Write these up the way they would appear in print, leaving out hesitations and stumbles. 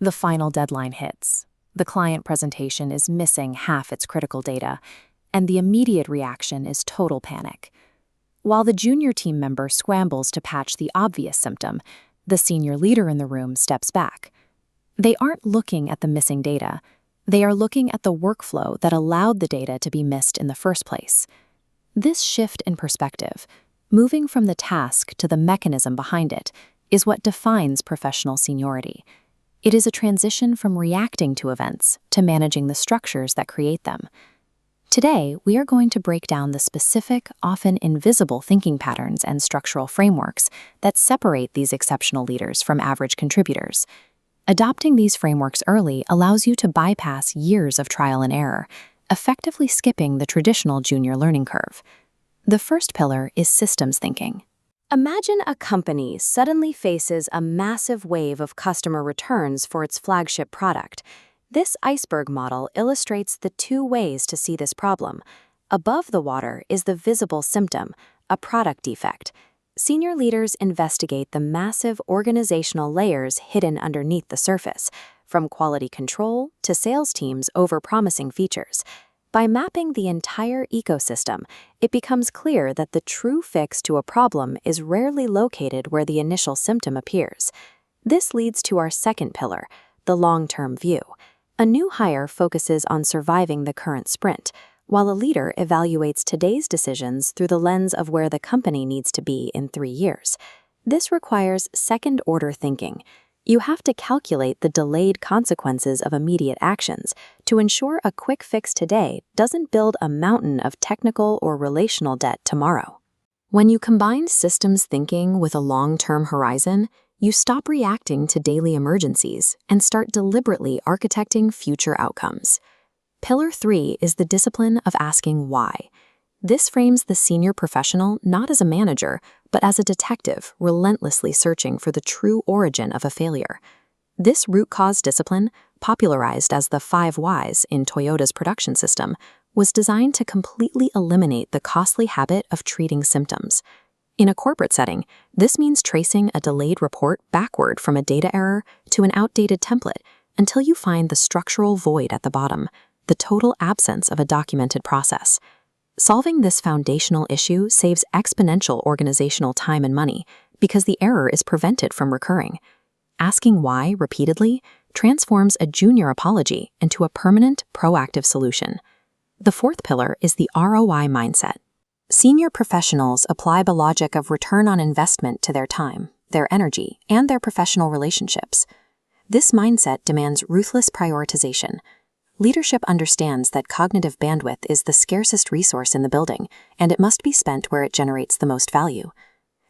The final deadline hits. The client presentation is missing half its critical data, and the immediate reaction is total panic. While the junior team member scrambles to patch the obvious symptom, the senior leader in the room steps back. They aren't looking at the missing data. They are looking at the workflow that allowed the data to be missed in the first place. This shift in perspective, moving from the task to the mechanism behind it, is what defines professional seniority. It is a transition from reacting to events to managing the structures that create them. Today, we are going to break down the specific, often invisible thinking patterns and structural frameworks that separate these exceptional leaders from average contributors. Adopting these frameworks early allows you to bypass years of trial and error, effectively skipping the traditional junior learning curve. The first pillar is systems thinking. Imagine a company suddenly faces a massive wave of customer returns for its flagship product. This iceberg model illustrates the two ways to see this problem. Above the water is the visible symptom, a product defect. Senior leaders investigate the massive organizational layers hidden underneath the surface, from quality control to sales teams overpromising features. By mapping the entire ecosystem, it becomes clear that the true fix to a problem is rarely located where the initial symptom appears. This leads to our second pillar, the long-term view. A new hire focuses on surviving the current sprint, while a leader evaluates today's decisions through the lens of where the company needs to be in 3 years. This requires second-order thinking. You have to calculate the delayed consequences of immediate actions to ensure a quick fix today doesn't build a mountain of technical or relational debt tomorrow. When you combine systems thinking with a long-term horizon, you stop reacting to daily emergencies and start deliberately architecting future outcomes. Pillar 3 is the discipline of asking why. This frames the senior professional not as a manager, but as a detective relentlessly searching for the true origin of a failure. This root cause discipline, popularized as the 5 whys in Toyota's production system, was designed to completely eliminate the costly habit of treating symptoms. In a corporate setting, this means tracing a delayed report backward from a data error to an outdated template until you find the structural void at the bottom, the total absence of a documented process. Solving this foundational issue saves exponential organizational time and money because the error is prevented from recurring. Asking why repeatedly transforms a junior apology into a permanent, proactive solution. The fourth pillar is the ROI mindset. Senior professionals apply the logic of return on investment to their time, their energy, and their professional relationships. This mindset demands ruthless prioritization. Leadership understands that cognitive bandwidth is the scarcest resource in the building, and it must be spent where it generates the most value.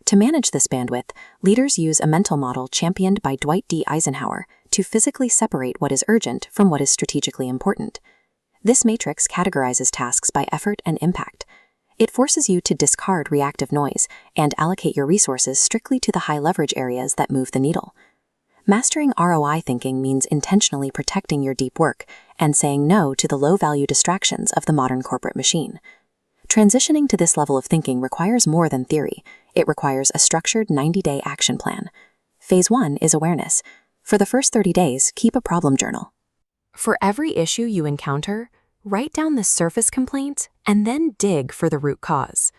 To manage this bandwidth, leaders use a mental model championed by Dwight D. Eisenhower to physically separate what is urgent from what is strategically important. This matrix categorizes tasks by effort and impact. It forces you to discard reactive noise and allocate your resources strictly to the high-leverage areas that move the needle. Mastering ROI thinking means intentionally protecting your deep work and saying no to the low-value distractions of the modern corporate machine. Transitioning to this level of thinking requires more than theory. It requires a structured 90-day action plan. Phase 1 is awareness. For the first 30 days, keep a problem journal. For every issue you encounter, write down the surface complaint and then dig for the root cause.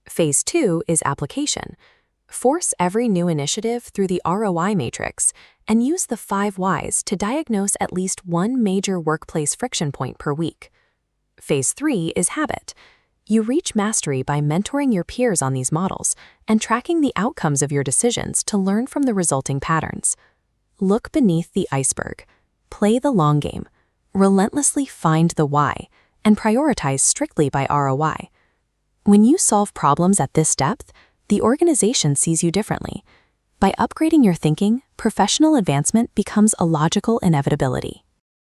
Phase 2 is application. Force every new initiative through the ROI matrix and use the 5 whys to diagnose at least one major workplace friction point per week. Phase 3 is habit. You reach mastery by mentoring your peers on these models and tracking the outcomes of your decisions to learn from the resulting patterns. Look beneath the iceberg. Play the long game. Relentlessly find the why and prioritize strictly by ROI. When you solve problems at this depth, the organization sees you differently. By upgrading your thinking, professional advancement becomes a logical inevitability.